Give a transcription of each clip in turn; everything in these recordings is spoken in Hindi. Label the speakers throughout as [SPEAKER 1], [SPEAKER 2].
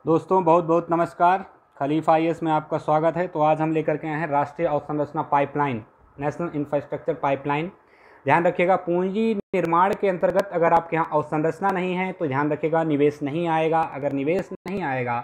[SPEAKER 1] दोस्तों बहुत बहुत नमस्कार। खलीफा आईएएस में आपका स्वागत है। तो आज हम लेकर के आए हैं राष्ट्रीय अवसंरचना पाइपलाइन, नेशनल इंफ्रास्ट्रक्चर पाइपलाइन। ध्यान रखिएगा, पूंजी निर्माण के अंतर्गत अगर आपके यहाँ अवसंरचना नहीं है तो ध्यान रखिएगा निवेश नहीं आएगा। अगर निवेश नहीं आएगा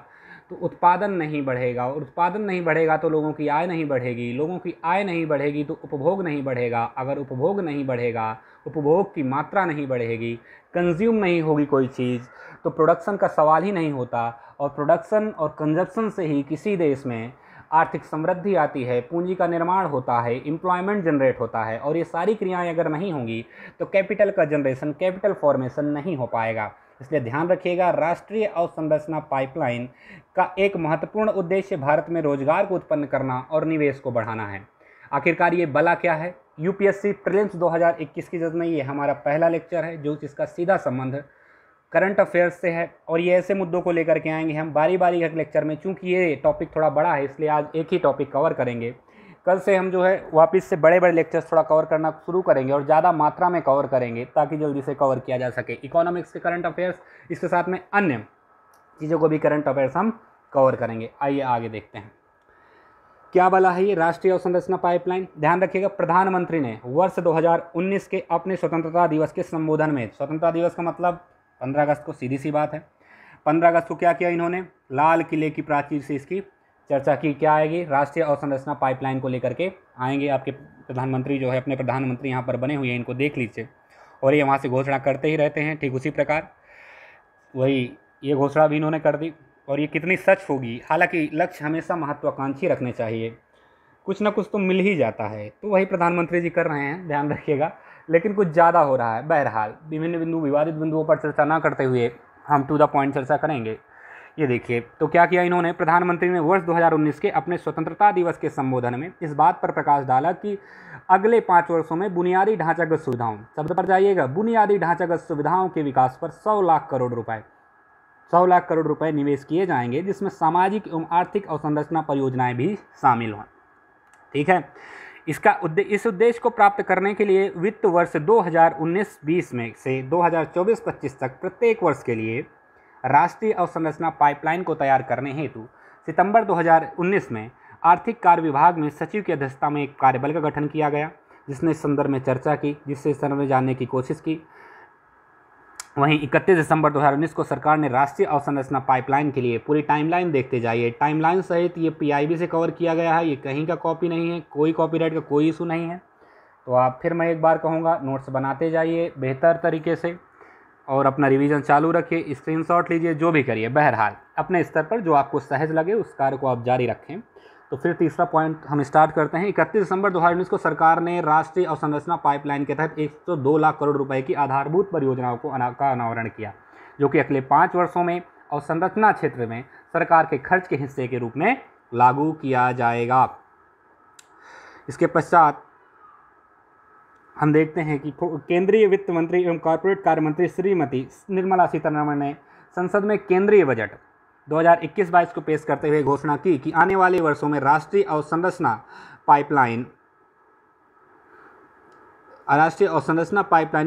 [SPEAKER 1] तो उत्पादन नहीं बढ़ेगा, और उत्पादन नहीं बढ़ेगा तो लोगों की आय नहीं बढ़ेगी, लोगों की आय नहीं बढ़ेगी तो उपभोग नहीं बढ़ेगा, अगर उपभोग नहीं बढ़ेगा, उपभोग की मात्रा नहीं बढ़ेगी, कंज्यूम नहीं होगी कोई चीज़, तो प्रोडक्शन का सवाल ही नहीं होता। और प्रोडक्शन और कंजप्शन से ही किसी देश में आर्थिक समृद्धि आती है, पूंजी का निर्माण होता है, एम्प्लॉयमेंट जनरेट होता है, और ये सारी क्रियाएं अगर नहीं होंगी तो कैपिटल का जनरेशन, कैपिटल फॉर्मेशन नहीं हो पाएगा। इसलिए ध्यान रखिएगा, राष्ट्रीय अवसंरचना पाइपलाइन का एक महत्वपूर्ण उद्देश्य भारत में रोजगार को उत्पन्न करना और निवेश को बढ़ाना है। आखिरकार ये बला क्या है? यूपीएससी प्रीलिम्स 2021 की जज में ये हमारा पहला लेक्चर है जो जिसका सीधा संबंध करंट अफेयर्स से है, और ये ऐसे मुद्दों को लेकर के आएंगे हम बारी बारी हर लेक्चर में। चूंकि ये टॉपिक थोड़ा बड़ा है इसलिए आज एक ही टॉपिक कवर करेंगे। कल से हम जो है वापस से बड़े बड़े लेक्चर्स थोड़ा कवर करना शुरू करेंगे और ज़्यादा मात्रा में कवर करेंगे ताकि जल्दी से कवर किया जा सके इकोनॉमिक्स के करंट अफेयर्स, इसके साथ में अन्य चीज़ों को भी करंट अफेयर्स हम कवर करेंगे। आइए आगे देखते हैं क्या बला है ये राष्ट्रीय अवसंरचना पाइपलाइन। ध्यान रखिएगा, प्रधानमंत्री ने वर्ष 2019 के अपने स्वतंत्रता दिवस के संबोधन में, स्वतंत्रता दिवस का मतलब 15 अगस्त को, सीधी सी बात है, 15 अगस्त को क्या किया इन्होंने? लाल किले की प्राचीर से इसकी चर्चा की। क्या आएगी? राष्ट्रीय अवसंरचना पाइपलाइन को लेकर के आएंगे। आपके प्रधानमंत्री जो है, अपने प्रधानमंत्री यहाँ पर बने हुए हैं, इनको देख लीजिए, और ये वहाँ से घोषणा करते ही रहते हैं। ठीक उसी प्रकार वही ये घोषणा भी इन्होंने कर दी, और ये कितनी सच होगी। हालांकि लक्ष्य हमेशा महत्वाकांक्षी रखने चाहिए, कुछ ना कुछ तो मिल ही जाता है, तो वही प्रधानमंत्री जी कर रहे हैं, ध्यान रखिएगा, लेकिन कुछ ज़्यादा हो रहा है। बहरहाल विभिन्न बिंदु, विवादित बिंदुओं पर चर्चा ना करते हुए हम टू द पॉइंट चर्चा करेंगे। ये देखिए, तो क्या किया इन्होंने? प्रधानमंत्री ने वर्ष 2019 के अपने स्वतंत्रता दिवस के संबोधन में इस बात पर प्रकाश डाला कि अगले 5 वर्षों में बुनियादी ढांचागत सुविधाओं, शब्द पर जाइएगा, बुनियादी ढांचागत सुविधाओं के विकास पर 100 लाख करोड़ रुपए निवेश किए जाएंगे, जिसमें सामाजिक एवं आर्थिक अवसंरचना परियोजनाएं भी शामिल हों। ठीक है, इस उद्देश्य को प्राप्त करने के लिए वित्त वर्ष 2019-20 में से 2024-25 तक प्रत्येक वर्ष के लिए राष्ट्रीय अवसंरचना पाइपलाइन को तैयार करने हेतु सितंबर 2019 में आर्थिक कार्य विभाग में सचिव की अध्यक्षता में एक कार्यबल का गठन किया गया, जिसने इस संदर्भ में चर्चा की, जिससे इस संदर्भ में जानने की कोशिश की। वहीं 31 दिसंबर 2019 को सरकार ने राष्ट्रीय अवसंरचना पाइपलाइन के लिए पूरी टाइमलाइन, देखते जाइए, टाइमलाइन सहित ये पीआईबी से कवर किया गया है, ये कहीं का कॉपी नहीं है, कोई कॉपीराइट का कोई इशू नहीं है। तो आप फिर मैं एक बार कहूँगा, नोट्स बनाते जाइए बेहतर तरीके से और अपना रिवीजन चालू रखिए, स्क्रीनशॉट लीजिए, जो भी करिए। बहरहाल अपने स्तर पर जो आपको सहज लगे उस कार्य को आप जारी रखें। तो फिर तीसरा पॉइंट हम स्टार्ट करते हैं। 31 दिसंबर 2019 को सरकार ने राष्ट्रीय अवसंरचना पाइपलाइन के तहत 102 लाख करोड़ रुपए की आधारभूत परियोजनाओं का अनावरण किया, जो कि अगले 5 वर्षों में अवसंरचना क्षेत्र में सरकार के खर्च के हिस्से के रूप में लागू किया जाएगा। इसके पश्चात हम देखते हैं कि केंद्रीय वित्त मंत्री एवं कॉर्पोरेट कार्य मंत्री श्रीमती निर्मला सीतारमण ने संसद में केंद्रीय बजट 2021-22 को पेश करते हुए घोषणा की कि आने वाले वर्षों में राष्ट्रीय अवसंरचना पाइपलाइन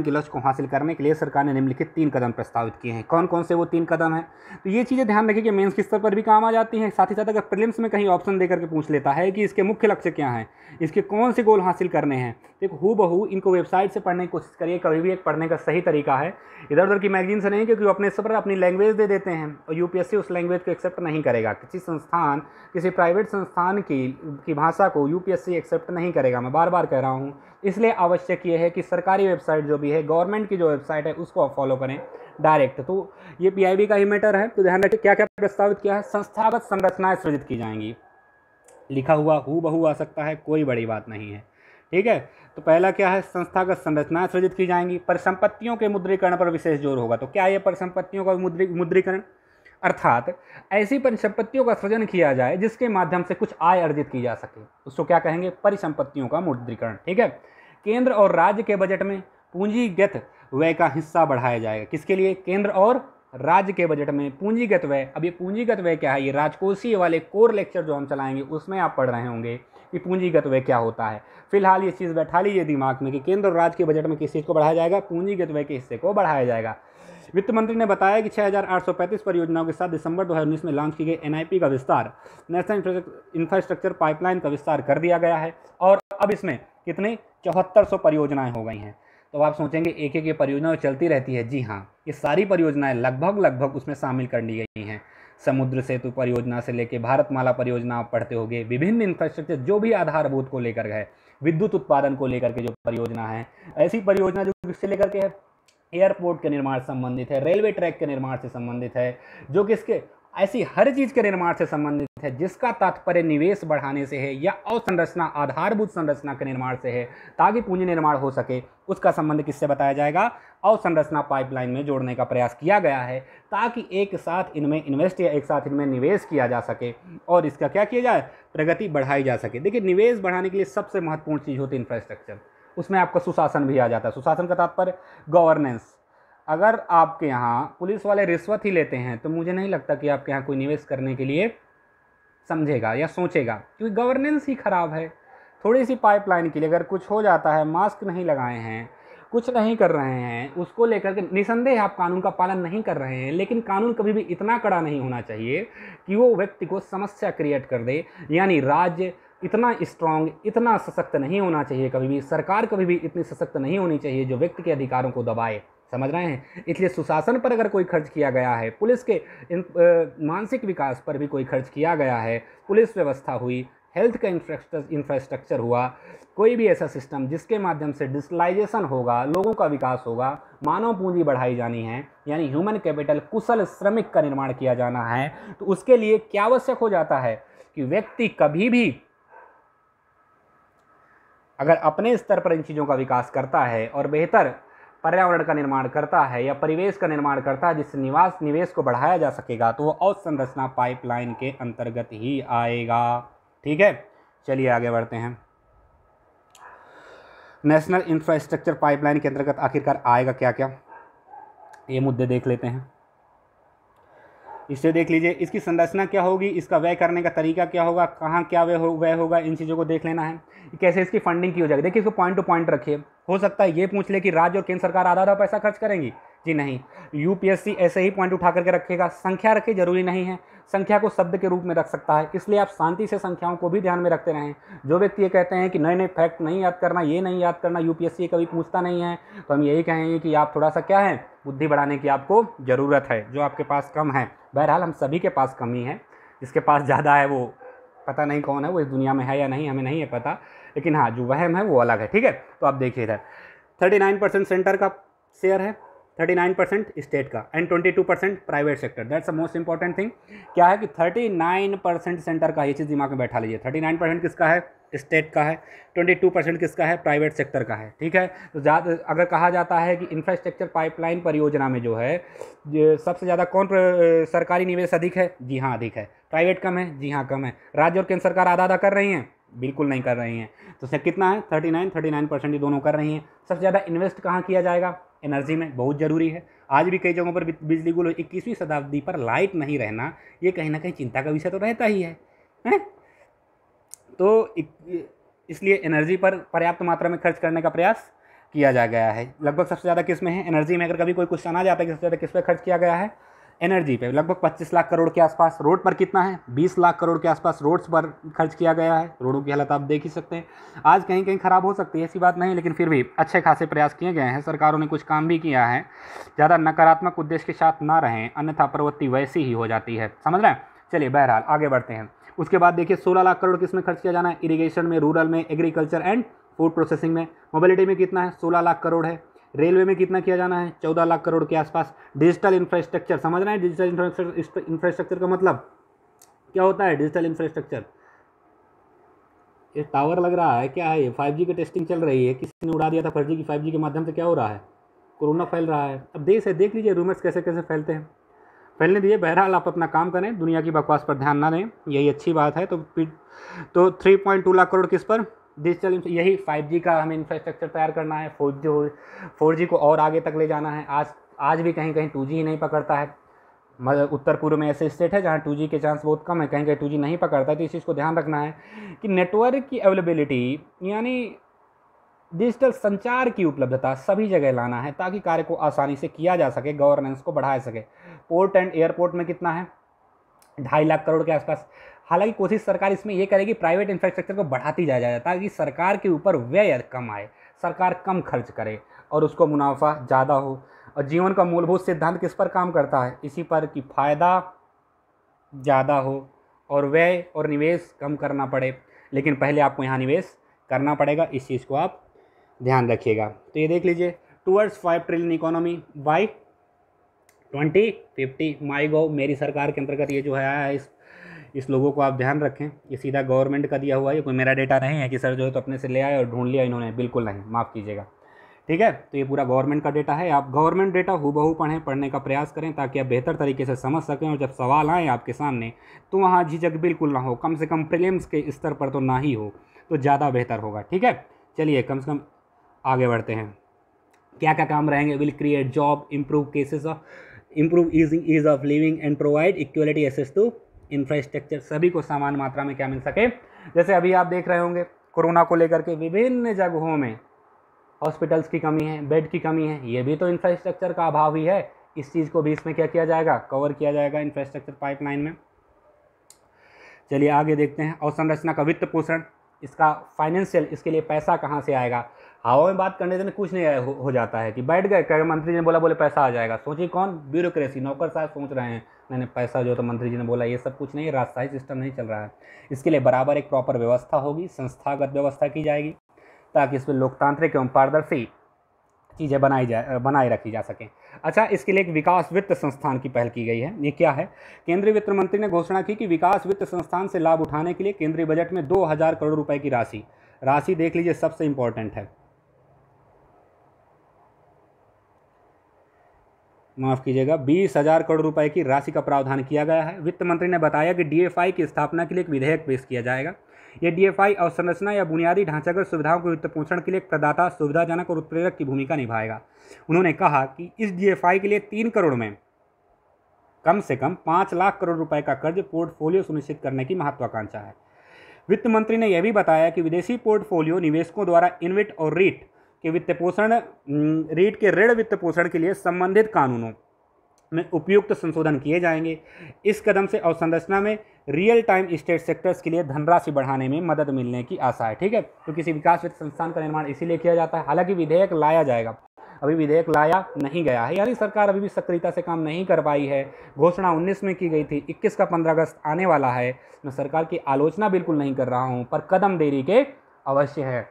[SPEAKER 1] के लक्ष्य को हासिल करने के लिए सरकार ने निम्नलिखित 3 कदम प्रस्तावित किए हैं। कौन कौन से वो 3 कदम हैं? तो ये चीज़ें ध्यान रखिए कि मेंस के स्तर पर भी काम आ जाती हैं, साथ ही साथ अगर प्रीलिम्स में कहीं ऑप्शन देकर के पूछ लेता है कि इसके मुख्य लक्ष्य क्या हैं, इसके कौन से गोल हासिल करने हैं, तो हूबहू इनको वेबसाइट से पढ़ने की कोशिश करिए। कभी भी एक पढ़ने का सही तरीका है, इधर उधर की मैगजीन से नहीं, क्योंकि वो अपने स्तर पर अपनी लैंग्वेज दे देते हैं और यूपीएससी उस लैंग्वेज को एक्सेप्ट नहीं करेगा। किसी प्राइवेट संस्थान की भाषा को यूपीएससी एक्सेप्ट नहीं करेगा, मैं बार बार कह रहा हूँ। इसलिए आवश्यक ये है कि सरकारी वेबसाइट जो भी है, गवर्नमेंट की जो वेबसाइट है, उसको आप फॉलो करें डायरेक्ट। तो ये पीआईबी का ही मैटर है। तो ध्यान रखिए क्या क्या प्रस्तावित किया है। संस्थागत संरचनाएं सृजित की जाएंगी, लिखा हुआ हूबहू आ सकता है, कोई बड़ी बात नहीं है। ठीक है, तो पहला क्या है? संस्थागत संरचनाएं सृजित की जाएंगी। परिसंपत्तियों के मुद्रीकरण पर विशेष जोर होगा। तो क्या ये परिसंपत्तियों का मुद्रीकरण, अर्थात ऐसी परिसंपत्तियों का सृजन किया जाए जिसके माध्यम से कुछ आय अर्जित की जा सके, उसको क्या कहेंगे? परिसंपत्तियों का मुद्रीकरण। ठीक है, केंद्र और राज्य के बजट में पूंजीगत व्यय का हिस्सा बढ़ाया जाएगा। किसके लिए? केंद्र और राज्य के बजट में पूंजीगत व्यय। अब ये पूंजीगत व्यय क्या है? ये राजकोषीय वाले कोर लेक्चर जो हम चलाएंगे उसमें आप पढ़ रहे होंगे कि पूंजीगत व्यय क्या होता है। फिलहाल ये चीज़ बैठा लीजिए दिमाग में कि केंद्र और राज्य के बजट में किस चीज़ को बढ़ाया जाएगा? पूंजीगत व्यय के हिस्से को बढ़ाया जाएगा। वित्त मंत्री ने बताया कि 6,835 परियोजनाओं के साथ दिसंबर 2019 में लॉन्च की गई एनआईपी का विस्तार, नेशनल इंफ्रास्ट्रक्चर पाइपलाइन का विस्तार कर दिया गया है और अब इसमें कितने 7400 परियोजनाएं हो गई हैं। तो आप सोचेंगे एक एक ये परियोजना चलती रहती है। जी हाँ, ये सारी परियोजनाएं लगभग उसमें शामिल कर ली गई हैं। समुद्र सेतु परियोजना से लेकर भारतमाला परियोजना आप पढ़ते होंगे, विभिन्न इंफ्रास्ट्रक्चर जो भी आधारभूत को लेकर है, विद्युत उत्पादन को लेकर के जो परियोजना है, ऐसी परियोजना जो किससे लेकर के है, एयरपोर्ट के निर्माण से संबंधित है, रेलवे ट्रैक के निर्माण से संबंधित है, जो किसके ऐसी हर चीज़ के निर्माण से संबंधित है जिसका तात्पर्य निवेश बढ़ाने से है या अवसंरचना आधारभूत संरचना के निर्माण से है ताकि पूंजी निर्माण हो सके, उसका संबंध किससे बताया जाएगा, अवसंरचना पाइपलाइन में जोड़ने का प्रयास किया गया है ताकि एक साथ इनमें इन्वेस्ट या एक साथ इनमें निवेश किया जा सके और इसका क्या किया जाए, प्रगति बढ़ाई जा सके। देखिए, निवेश बढ़ाने के लिए सबसे महत्वपूर्ण चीज़ होती है इंफ्रास्ट्रक्चर, उसमें आपका सुशासन भी आ जाता है। सुशासन का तात्पर्य गवर्नेंस। अगर आपके यहाँ पुलिस वाले रिश्वत ही लेते हैं तो मुझे नहीं लगता कि आपके यहाँ कोई निवेश करने के लिए समझेगा या सोचेगा, क्योंकि गवर्नेंस ही खराब है। थोड़ी सी पाइपलाइन के लिए अगर कुछ हो जाता है, मास्क नहीं लगाए हैं, कुछ नहीं कर रहे हैं, उसको लेकर के निसंदेह आप कानून का पालन नहीं कर रहे हैं, लेकिन कानून कभी भी इतना कड़ा नहीं होना चाहिए कि वो व्यक्ति को समस्या क्रिएट कर दे। यानी राज्य इतना स्ट्रांग, इतना सशक्त नहीं होना चाहिए, कभी भी सरकार कभी भी इतनी सशक्त नहीं होनी चाहिए जो व्यक्ति के अधिकारों को दबाए। समझ रहे हैं? इसलिए सुशासन पर अगर कोई खर्च किया गया है, पुलिस के मानसिक विकास पर भी कोई खर्च किया गया है, पुलिस व्यवस्था हुई, हेल्थ का इंफ्रास्ट्रक्चर हुआ, कोई भी ऐसा सिस्टम जिसके माध्यम से डिजिटलाइजेशन होगा, लोगों का विकास होगा, मानव पूंजी बढ़ाई जानी है, यानी ह्यूमन कैपिटल, कुशल श्रमिक का निर्माण किया जाना है, तो उसके लिए क्या आवश्यक हो जाता है कि व्यक्ति कभी भी अगर अपने स्तर पर इन चीज़ों का विकास करता है और बेहतर पर्यावरण का निर्माण करता है या परिवेश का निर्माण करता है जिससे निवेश को बढ़ाया जा सकेगा, तो वो अवसंरचना पाइपलाइन के अंतर्गत ही आएगा। ठीक है, चलिए आगे बढ़ते हैं। नेशनल इंफ्रास्ट्रक्चर पाइपलाइन के अंतर्गत आखिरकार आएगा क्या क्या, ये मुद्दे देख लेते हैं। इसे देख लीजिए, इसकी संरचना क्या होगी, इसका व्यय करने का तरीका क्या होगा, कहाँ क्या व्यय होगा, इन चीज़ों को देख लेना है। कैसे इसकी फंडिंग की हो जाएगी। देखिए, इसको पॉइंट टू पॉइंट रखिए। हो सकता है ये पूछ ले कि राज्य और केंद्र सरकार आधा आधा पैसा खर्च करेंगी। जी नहीं, यूपीएससी ऐसे ही पॉइंट उठा करके रखेगा। संख्या रखे जरूरी नहीं है, संख्या को शब्द के रूप में रख सकता है, इसलिए आप शांति से संख्याओं को भी ध्यान में रखते रहें। जो व्यक्ति ये कहते हैं कि नए नए फैक्ट नहीं याद करना, ये नहीं याद करना, यूपीएससी कभी पूछता नहीं है, तो हम यही कहेंगे कि आप थोड़ा सा क्या है, बुद्धि बढ़ाने की आपको ज़रूरत है, जो आपके पास कम है। बहरहाल हम सभी के पास कमी है, जिसके पास ज़्यादा है वो पता नहीं कौन है, वो इस दुनिया में है या नहीं हमें नहीं है पता, लेकिन हाँ जो वहम है वो अलग है। ठीक है, तो आप देखिए इधर 39% सेंटर का शेयर है, 39% स्टेट का and 22% private sector. That's the most important thing. क्या है कि 39% सेंटर का, ये चीज़ दिमाग में बैठा लीजिए। 39% किसका है, स्टेट का है, 22% किसका है, प्राइवेट सेक्टर का है। ठीक है, तो ज़्यादा अगर कहा जाता है कि इंफ्रास्ट्रक्चर पाइपलाइन परियोजना में जो है सबसे ज़्यादा कौन सरकारी निवेश अधिक है, जी हाँ अधिक है। प्राइवेट कम है, जी हाँ कम है। राज्य और केंद्र सरकार आधा आधा कर रही हैं, बिल्कुल नहीं कर रही हैं। तो उसमें कितना है, 39% ये दोनों कर रही हैं। सबसे ज़्यादा इन्वेस्ट कहाँ किया जाएगा, एनर्जी में, बहुत ज़रूरी है। आज भी कई जगहों पर बिजली गुल, 21वीं शताब्दी पर लाइट नहीं रहना ये कहीं ना कहीं चिंता का विषय तो रहता ही है। तो इसलिए एनर्जी पर पर्याप्त मात्रा में खर्च करने का प्रयास किया जा गया है। लगभग सबसे ज़्यादा किस में है, एनर्जी में। अगर कभी कोई क्वेश्चन आ जाता है कि सबसे ज़्यादा किस पे खर्च किया गया है, एनर्जी पे, लगभग 25 लाख करोड़ के आसपास। रोड पर कितना है, 20 लाख करोड़ के आसपास रोड्स पर खर्च किया गया है। रोडों की हालत आप देख ही सकते हैं, आज कहीं कहीं ख़राब हो सकती है, ऐसी बात नहीं, लेकिन फिर भी अच्छे खासे प्रयास किए गए हैं। सरकारों ने कुछ काम भी किया है। ज़्यादा नकारात्मक उद्देश्य के साथ ना रहें, अन्यथा प्रवृत्ति वैसी ही हो जाती है। समझ रहे हैं? चलिए बहरहाल आगे बढ़ते हैं। उसके बाद देखिए 16 लाख करोड़ किस में खर्च किया जाना है, इरिगेशन में, रूरल में, एग्रीकल्चर एंड फूड प्रोसेसिंग में। मोबिलिटी में कितना है, 16 लाख करोड़ है। रेलवे में कितना किया जाना है, 14 लाख करोड़ के आसपास। डिजिटल इंफ्रास्ट्रक्चर, समझ रहे हैं? डिजिटल इंफ्रास्ट्रक्चर का मतलब क्या होता है, डिजिटल इंफ्रास्ट्रक्चर। ये टावर लग रहा है, क्या है ये, 5G की टेस्टिंग चल रही है, किसी ने उड़ा दिया था फर्जी की 5G के माध्यम से। क्या हो रहा है, कोरोना फैल रहा है। अब देश है, देख लीजिए रूमर्स कैसे कैसे फैलते हैं, फैलने दिए। बहरहाल आप अपना काम करें, दुनिया की बकवास पर ध्यान ना दें, यही अच्छी बात है। तो 3.2 लाख करोड़ किस पर, डिजिटल, यही 5G का हमें इंफ्रास्ट्रक्चर तैयार करना है। 4G को और आगे तक ले जाना है। आज भी कहीं कहीं 2G ही नहीं पकड़ता है। उत्तर पूर्व में ऐसे स्टेट है जहाँ 2G के चांस बहुत कम है, कहीं कहीं 2G नहीं पकड़ता है। तो इस चीज़ को ध्यान रखना है कि नेटवर्क की अवेलेबिलिटी, यानी डिजिटल संचार की उपलब्धता सभी जगह लाना है ताकि कार्य को आसानी से किया जा सके, गवर्नेंस को बढ़ाया सके। पोर्ट एंड एयरपोर्ट में कितना है, 2.5 लाख करोड़ के आसपास। हालांकि कोशिश सरकार इसमें ये करेगी प्राइवेट इंफ्रास्ट्रक्चर को बढ़ाती जाए ताकि सरकार के ऊपर व्यय कम आए, सरकार कम खर्च करे और उसको मुनाफा ज़्यादा हो। और जीवन का मूलभूत सिद्धांत किस पर काम करता है, इसी पर कि फ़ायदा ज़्यादा हो और व्यय और निवेश कम करना पड़े। लेकिन पहले आपको यहाँ निवेश करना पड़ेगा, इस चीज़ को आप ध्यान रखिएगा। तो ये देख लीजिए, टूवर्ड्स 5 ट्रिलियन इकोनॉमी बाई 2050 माई गो मेरी सरकार के अंतर्गत ये जो है आया है। इस लोगों को आप ध्यान रखें, ये सीधा गवर्नमेंट का दिया हुआ है, कोई मेरा डेटा नहीं है कि सर जो है तो अपने से ले आए और ढूंढ लिया इन्होंने, बिल्कुल नहीं, माफ़ कीजिएगा। ठीक है, तो ये पूरा गवर्नमेंट का डेटा है। आप गवर्नमेंट डेटा हूबहू पढ़ने का प्रयास करें ताकि आप बेहतर तरीके से समझ सकें और जब सवाल आए आपके सामने तो वहाँ झिझक बिल्कुल ना हो, कम से कम प्रीलिम्स के स्तर पर तो ना ही हो, तो ज़्यादा बेहतर होगा। ठीक है, चलिए कम से कम आगे बढ़ते हैं। क्या क्या काम रहेंगे, will create job, improve ease of living and provide equality access to infrastructure. सभी को समान मात्रा में क्या मिल सके, जैसे अभी आप देख रहे होंगे कोरोना को लेकर के विभिन्न जगहों में हॉस्पिटल्स की कमी है, बेड की कमी है, ये भी तो इंफ्रास्ट्रक्चर का अभाव ही है। इस चीज़ को भी इसमें क्या किया जाएगा, कवर किया जाएगा इंफ्रास्ट्रक्चर पाइपलाइन में। चलिए आगे देखते हैं, अवसंरचना का वित्त पोषण, इसका फाइनेंशियल, इसके लिए पैसा कहाँ से आएगा। हवा में बात करने से कुछ नहीं हो जाता है कि बैठ गए, मंत्री जी ने बोला बोले पैसा आ जाएगा, सोचिए कौन, ब्यूरोक्रेसी, नौकर साहब सोच रहे हैं मैंने पैसा जो तो मंत्री जी ने बोला, ये सब कुछ नहीं है, राजशाही सिस्टम नहीं चल रहा है। इसके लिए बराबर एक प्रॉपर व्यवस्था होगी, संस्थागत व्यवस्था की जाएगी ताकि इसमें लोकतांत्रिक एवं पारदर्शी चीज़ें बनाए रखी जा सकें। अच्छा, इसके लिए एक विकास वित्त संस्थान की पहल की गई है। ये क्या है, केंद्रीय वित्त मंत्री ने घोषणा की कि विकास वित्त संस्थान से लाभ उठाने के लिए केंद्रीय बजट में 2000 करोड़ रुपए की राशि देख लीजिए, सबसे इंपॉर्टेंट है, माफ़ कीजिएगा, 20,000 करोड़ रुपए की राशि का प्रावधान किया गया है। वित्त मंत्री ने बताया कि डीएफआई की स्थापना के लिए एक विधेयक पेश किया जाएगा। यह डीएफआई अवसंरचना या बुनियादी ढांचागत सुविधाओं के वित्त पोषण के लिए एक प्रदाता, सुविधाजनक और उत्प्रेरक की भूमिका निभाएगा। उन्होंने कहा कि इस डीएफआई के लिए 3 करोड़ में कम से कम 5 लाख करोड़ रुपए का कर्ज पोर्टफोलियो सुनिश्चित करने की महत्वाकांक्षा है। वित्त मंत्री ने यह भी बताया कि विदेशी पोर्टफोलियो निवेशकों द्वारा इनविट और रीट के ऋण वित्त पोषण के लिए संबंधित कानूनों में उपयुक्त संशोधन किए जाएंगे। इस कदम से अवसंरचना में रियल टाइम स्टेट सेक्टर्स के लिए धनराशि बढ़ाने में मदद मिलने की आशा है। ठीक है, तो किसी विकास वित्त संस्थान का निर्माण इसीलिए किया जाता है। हालांकि विधेयक लाया जाएगा, अभी विधेयक लाया नहीं गया है, यानी सरकार अभी भी सक्रियता से काम नहीं कर पाई है। घोषणा 19 में की गई थी, 21 का 15 अगस्त आने वाला है। मैं सरकार की आलोचना बिल्कुल नहीं कर रहा हूँ, पर कदम देरी के अवश्य है।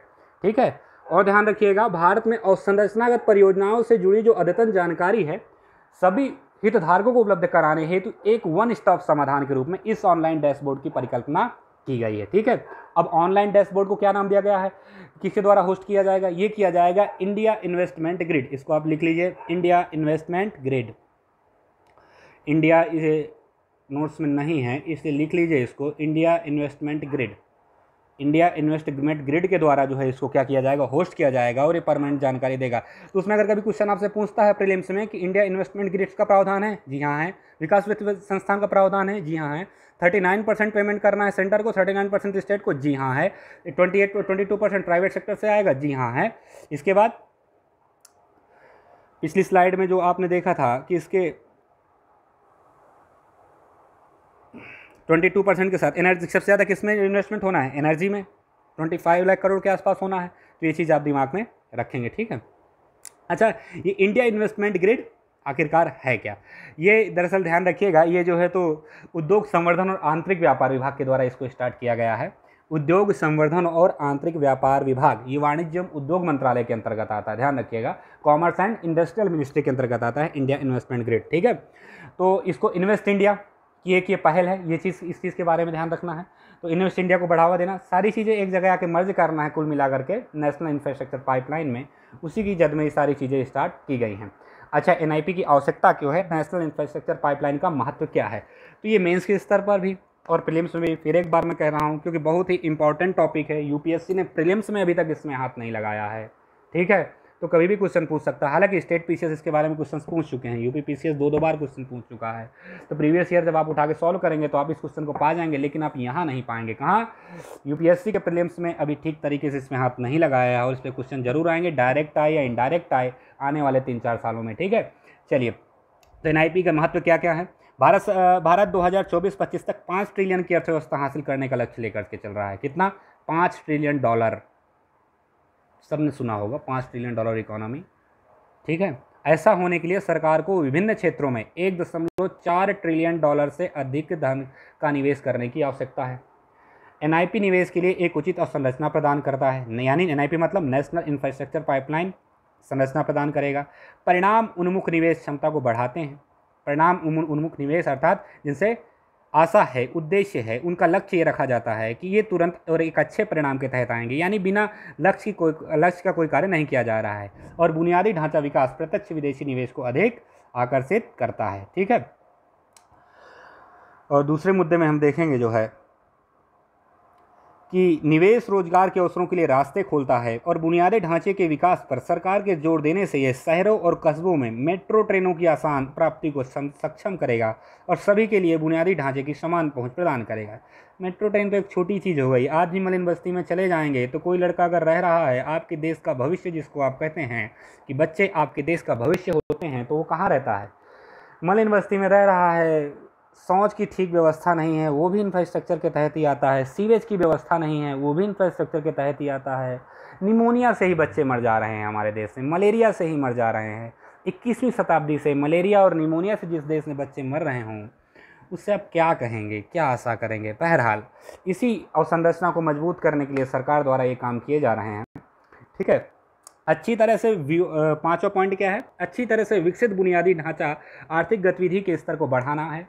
[SPEAKER 1] ठीक है, और ध्यान रखिएगा, भारत में अवसंरचनागत परियोजनाओं से जुड़ी जो अद्यतन जानकारी है सभी हितधारकों को उपलब्ध कराने हेतु एक वन स्टॉप समाधान के रूप में इस ऑनलाइन डैशबोर्ड की परिकल्पना की गई है। ठीक है, अब ऑनलाइन डैशबोर्ड को क्या नाम दिया गया है, किसके द्वारा होस्ट किया जाएगा, ये किया जाएगा इंडिया इन्वेस्टमेंट ग्रिड। इसको आप लिख लीजिए, इंडिया इन्वेस्टमेंट ग्रिड। इंडिया इसे नोट्स में नहीं है, इसे लिख लीजिए, इसको India investment grid. India investment grid के द्वारा जो है इसको क्या किया जाएगा, होस्ट किया जाएगा और ये परमानेंट जानकारी देगा। तो उसमें अगर कभी क्वेश्चन आपसे पूछता है प्रीलिम्स में कि इंडिया इन्वेस्टमेंट ग्रिड का प्रावधान है, जी हाँ है। विकास वित्त संस्थान का प्रावधान है, जी हाँ है। 39% पेमेंट करना है सेंटर को, 39% स्टेट को, जी हाँ है। 22% प्राइवेट सेक्टर से आएगा, जी हाँ है। इसके बाद पिछली स्लाइड में जो आपने देखा था कि इसके 22% के साथ एनर्जी, सबसे ज़्यादा किस में इन्वेस्टमेंट होना है, एनर्जी में 25 लाख करोड़ के आसपास होना है। तो ये चीज़ आप दिमाग में रखेंगे। ठीक है, अच्छा, ये इंडिया इन्वेस्टमेंट ग्रिड आखिरकार है क्या, ये दरअसल ध्यान रखिएगा, ये जो है तो उद्योग संवर्धन और आंतरिक व्यापार विभाग के द्वारा इसको स्टार्ट किया गया है। उद्योग संवर्धन और आंतरिक व्यापार विभाग, ये वाणिज्य एवं उद्योग मंत्रालय के अंतर्गत आता है, ध्यान रखिएगा, कॉमर्स एंड इंडस्ट्रियल मिनिस्ट्री के अंतर्गत आता है इंडिया इन्वेस्टमेंट ग्रिड। ठीक है, तो इसको इन्वेस्ट इंडिया की एक ये पहल है, ये चीज़, इस चीज़ के बारे में ध्यान रखना है। तो इन्वेस्ट इंडिया को बढ़ावा देना, सारी चीज़ें एक जगह आके मर्ज करना है कुल मिलाकर के नेशनल इंफ्रास्ट्रक्चर पाइपलाइन में, उसी की जद में ये सारी चीज़ें स्टार्ट की गई हैं। अच्छा, एनआईपी की आवश्यकता क्यों है, नेशनल इंफ्रास्ट्रक्चर पाइपलाइन का महत्व क्या है, तो ये मेंस के स्तर पर भी और प्रीलिम्स में भी फिर एक बार मैं कह रहा हूँ, क्योंकि बहुत ही इंपॉर्टेंट टॉपिक है। यूपीएससी ने प्रीलिम्स में अभी तक इसमें हाथ नहीं लगाया है। ठीक है, तो कभी भी क्वेश्चन पूछ सकता है। हालांकि स्टेट पीसीएस इसके बारे में क्वेश्चन पूछ चुके हैं, यूपी पीसीएस 2 बार क्वेश्चन पूछ चुका है। तो प्रीवियस ईयर जब आप उठा के सॉल्व करेंगे तो आप इस क्वेश्चन को पा जाएंगे, लेकिन आप यहाँ नहीं पाएंगे। कहाँ? यूपीएससी के प्रीलिम्स में अभी ठीक तरीके से इसमें हाथ नहीं लगाया है, और इस पर क्वेश्चन जरूर आएंगे, डायरेक्ट आए या इनडायरेक्ट आए, आने वाले 3-4 सालों में। ठीक है, चलिए, तो एनआईपी का महत्व क्या क्या है। भारत 2024-25 तक 5 ट्रिलियन की अर्थव्यवस्था हासिल करने का लक्ष्य लेकर के चल रहा है। कितना? 5 ट्रिलियन डॉलर। सबने सुना होगा, 5 ट्रिलियन डॉलर इकोनॉमी। ठीक है, ऐसा होने के लिए सरकार को विभिन्न क्षेत्रों में 1.4 ट्रिलियन डॉलर से अधिक धन का निवेश करने की आवश्यकता है। एनआईपी निवेश के लिए एक उचित अवसंरचना प्रदान करता है, यानी एनआईपी मतलब नेशनल इंफ्रास्ट्रक्चर पाइपलाइन संरचना प्रदान करेगा। परिणाम उन्मुख निवेश क्षमता को बढ़ाते हैं। परिणाम उन्मुख निवेश अर्थात जिनसे आशा है, उद्देश्य है, उनका लक्ष्य ये रखा जाता है कि ये तुरंत और एक अच्छे परिणाम के तहत आएंगे, यानी बिना लक्ष्य का कोई कार्य नहीं किया जा रहा है। और बुनियादी ढांचा विकास प्रत्यक्ष विदेशी निवेश को अधिक आकर्षित करता है। ठीक है, और दूसरे मुद्दे में हम देखेंगे जो है कि निवेश रोजगार के अवसरों के लिए रास्ते खोलता है, और बुनियादी ढांचे के विकास पर सरकार के जोर देने से यह शहरों और कस्बों में मेट्रो ट्रेनों की आसान प्राप्ति को सक्षम करेगा और सभी के लिए बुनियादी ढांचे की समान पहुंच प्रदान करेगा। मेट्रो ट्रेन तो एक छोटी चीज़ हो गई। आज भी मलिन बस्ती में चले जाएंगे तो कोई लड़का अगर रह रहा है, आपके देश का भविष्य जिसको आप कहते हैं कि बच्चे आपके देश का भविष्य होते हैं, तो वो कहाँ रहता है? मलिन बस्ती में रह रहा है। शौच की ठीक व्यवस्था नहीं है, वो भी इंफ्रास्ट्रक्चर के तहत ही आता है। सीवेज की व्यवस्था नहीं है, वो भी इंफ्रास्ट्रक्चर के तहत ही आता है। निमोनिया से ही बच्चे मर जा रहे हैं हमारे देश में, मलेरिया से ही मर जा रहे हैं। 21वीं शताब्दी से मलेरिया और निमोनिया से जिस देश में बच्चे मर रहे हों, उससे आप क्या कहेंगे, क्या आशा करेंगे? बहरहाल, इसी अवसंरचना को मजबूत करने के लिए सरकार द्वारा ये काम किए जा रहे हैं। ठीक है, अच्छी तरह से 5वां पॉइंट क्या है? अच्छी तरह से विकसित बुनियादी ढांचा आर्थिक गतिविधि के स्तर को बढ़ाना है,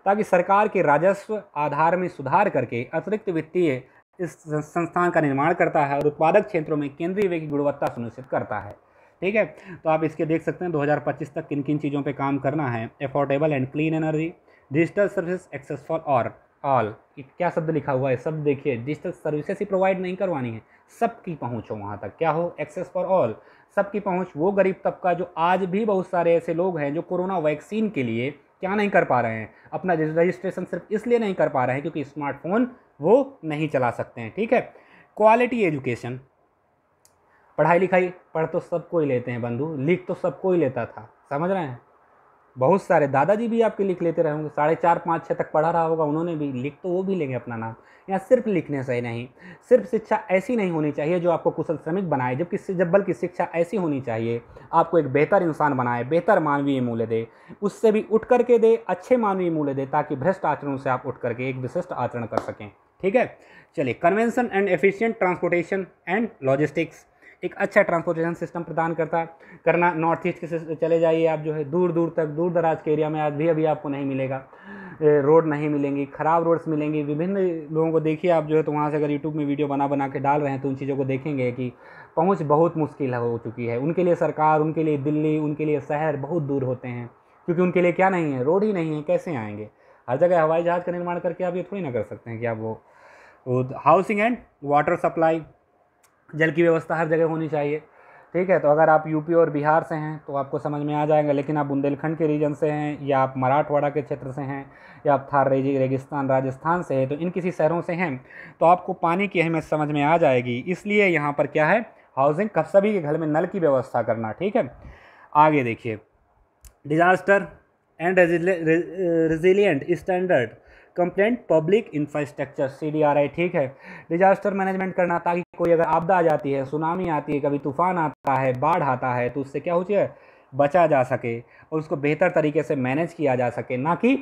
[SPEAKER 1] ताकि सरकार के राजस्व आधार में सुधार करके अतिरिक्त वित्तीय इस संस्थान का निर्माण करता है और उत्पादक क्षेत्रों में केंद्रीय व्यय की गुणवत्ता सुनिश्चित करता है। ठीक है, तो आप इसके देख सकते हैं 2025 तक किन किन चीज़ों पे काम करना है। Affordable and clean energy, digital service access for all. क्या शब्द लिखा हुआ है? सब देखिए, डिजिटल सर्विसेज ही प्रोवाइड नहीं करवानी है, सबकी पहुंच हो वहाँ तक। क्या हो? एक्सेस फॉर ऑल, सबकी पहुंच। वो गरीब तबका जो आज भी बहुत सारे ऐसे लोग हैं जो कोरोना वैक्सीन के लिए क्या नहीं कर पा रहे हैं, अपना रजिस्ट्रेशन सिर्फ इसलिए नहीं कर पा रहे हैं क्योंकि स्मार्टफोन वो नहीं चला सकते हैं। ठीक है, क्वालिटी एजुकेशन, पढ़ाई लिखाई पढ़ तो सबको ही लेते हैं बंधु, लिख तो सबको ही लेता था, समझ रहे हैं? बहुत सारे दादाजी भी आपके लिख लेते रहेंगे, 4.5, 5, 6 तक पढ़ा रहा होगा, उन्होंने भी लिख तो वो भी लेंगे अपना नाम। या सिर्फ लिखने से ही नहीं, सिर्फ शिक्षा ऐसी नहीं होनी चाहिए जो आपको कुशल श्रमिक बनाए, बल्कि शिक्षा ऐसी होनी चाहिए आपको एक बेहतर इंसान बनाए, बेहतर मानवीय मूल्य दे, उससे भी उठ करके दे, अच्छे मानवीय मूल्य दे, ताकि भ्रष्ट आचरणों से आप उठ करके एक विशिष्ट आचरण कर सकें। ठीक है, चलिए, convention and efficient transportation and logistics, एक अच्छा ट्रांसपोर्टेशन सिस्टम प्रदान करना। नॉर्थ ईस्ट के चले जाइए आप, जो है दूर दूर तक, दूर दराज के एरिया में आज भी अभी आपको नहीं मिलेगा, रोड नहीं मिलेंगी, ख़राब रोड्स मिलेंगी। विभिन्न लोगों को देखिए आप, जो है तो वहाँ से अगर यूट्यूब में वीडियो बना के डाल रहे हैं तो उन चीज़ों को देखेंगे कि पहुँच बहुत मुश्किल हो चुकी है। उनके लिए सरकार, उनके लिए दिल्ली, उनके लिए शहर बहुत दूर होते हैं, क्योंकि उनके लिए क्या नहीं है? रोड ही नहीं है, कैसे आएंगे? हर जगह हवाई जहाज़ का निर्माण करके आप ये थोड़ी ना कर सकते हैं कि आप वो हाउसिंग एंड वाटर सप्लाई, जल की व्यवस्था हर जगह होनी चाहिए। ठीक है, तो अगर आप यूपी और बिहार से हैं तो आपको समझ में आ जाएगा, लेकिन आप बुंदेलखंड के रीजन से हैं, या आप मराठवाड़ा के क्षेत्र से हैं, या आप थार रेगिस्तान राजस्थान से हैं, तो इन किसी शहरों से हैं, तो आपको पानी की अहमियत समझ में आ जाएगी। इसलिए यहाँ पर क्या है? हाउसिंग, सभी के घर में नल की व्यवस्था करना। ठीक है, आगे देखिए, disaster and resilient standard complaint public infrastructure, CDRI। ठीक है, डिजास्टर मैनेजमेंट करना, ताकि कोई अगर आपदा आ जाती है, सुनामी आती है, कभी तूफान आता है, बाढ़ आता है, तो उससे क्या हो जाए? बचा जा सके और उसको बेहतर तरीके से मैनेज किया जा सके। ना कि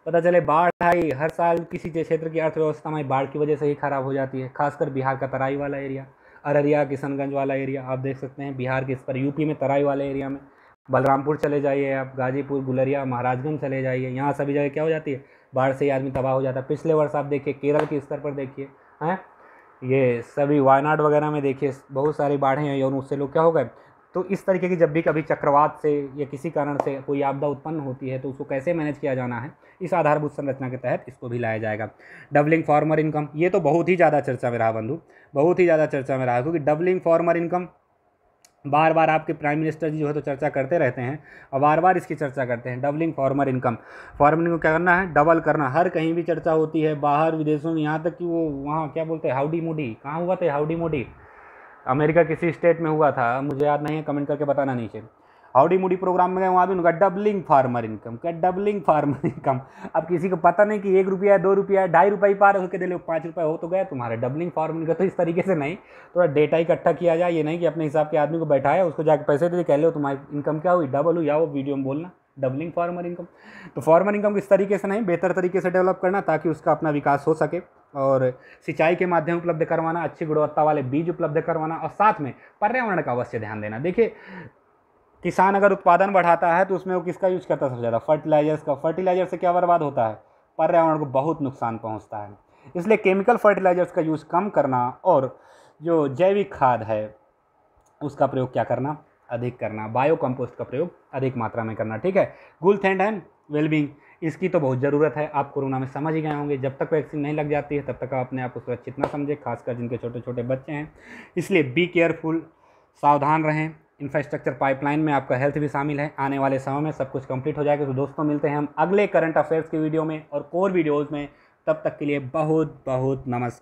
[SPEAKER 1] पता चले बाढ़ आई, हर साल किसी क्षेत्र की अर्थव्यवस्था में बाढ़ की वजह से ही खराब हो जाती है। खासकर बिहार का तराई वाला एरिया, अररिया, किशनगंज वाला एरिया आप देख सकते हैं, बिहार के इस पर, यूपी में तराई वाले एरिया में, बलरामपुर चले जाइए आप, गाजीपुर, गुलरिया, महाराजगंज चले जाइए, यहाँ सभी जगह क्या हो जाती है? बाढ़ से ही आदमी तबाह हो जाता है। पिछले वर्ष आप देखिए केरल के स्तर पर देखिए, हैं, ये सभी वायनाड वगैरह में देखिए बहुत सारी बाढ़ें हैं, और उससे लोग क्या हो गए। तो इस तरीके की जब भी कभी चक्रवात से या किसी कारण से कोई आपदा उत्पन्न होती है तो उसको कैसे मैनेज किया जाना है, इस आधारभूत संरचना के तहत इसको भी लाया जाएगा। डबलिंग फार्मर इनकम, ये तो बहुत ही ज़्यादा चर्चा में रहा बंधु, बहुत ही ज़्यादा चर्चा में रहा, क्योंकि डबलिंग फार्मर इनकम बार बार आपके प्राइम मिनिस्टर जी जो है तो चर्चा करते रहते हैं और बार बार इसकी चर्चा करते हैं, डबलिंग फार्मर इनकम। फार्मर को क्या करना है, डबल करना। हर कहीं भी चर्चा होती है, बाहर विदेशों में, यहाँ तक कि वो वहाँ क्या बोलते हैं, हाउडी मोडी, कहाँ हुआ था हाउडी मोडी, अमेरिका किसी स्टेट में हुआ था, मुझे याद नहीं है, कमेंट करके बताना नीचे। हाउडी मोडी प्रोग्राम में गए, वहाँ भी उनका डबलिंग फार्मर इनकम, क्या डबलिंग फार्मर इनकम। अब किसी को पता नहीं कि 1 रुपया 2 रुपया 2.5 रुपये पार होकर दे लो, 5 रुपये हो तो गया तुम्हारा डबलिंग फार्मर इनकम। तो इस तरीके से नहीं, थोड़ा डेटा इकट्ठा किया जाए, ये नहीं कि अपने हिसाब के आदमी को बैठाया उसको जाकर पैसे दे कह लो तुम्हारी इनकम क्या हुई, डबल हुई, आओ वीडियो में बोलना डबलिंग फार्मर इनकम। तो फार्मर इनकम इस तरीके से नहीं, बेहतर तरीके से डेवलप करना ताकि उसका अपना विकास हो सके, और सिंचाई के माध्यम उपलब्ध करवाना, अच्छी गुणवत्ता वाले बीज उपलब्ध करवाना, और साथ में पर्यावरण का अवश्य ध्यान देना। देखिए, किसान अगर उत्पादन बढ़ाता है तो उसमें वो किसका यूज करता है सबसे ज़्यादा, फर्टिलाइजर्स का। फर्टिलाइजर से क्या बर्बाद होता है, पर्यावरण को बहुत नुकसान पहुंचता है। इसलिए केमिकल फर्टिलाइजर्स का यूज़ कम करना और जो जैविक खाद है उसका प्रयोग क्या करना, अधिक करना। बायो कंपोस्ट का प्रयोग अधिक मात्रा में करना, ठीक है। गुड हेल्थ एंड वेलबींग, इसकी तो बहुत ज़रूरत है। आप कोरोना में समझ ही गए होंगे, जब तक वैक्सीन नहीं लग जाती है तब तक आप अपने आप को सुरक्षित ना समझे, खासकर जिनके छोटे छोटे बच्चे हैं। इसलिए बी केयरफुल, सावधान रहें। इंफ्रास्ट्रक्चर पाइपलाइन में आपका हेल्थ भी शामिल है। आने वाले समय में सब कुछ कंप्लीट हो जाएगा। तो दोस्तों, मिलते हैं हम अगले करंट अफेयर्स की वीडियो में और कोर वीडियोज़ में। तब तक के लिए बहुत बहुत नमस्कार।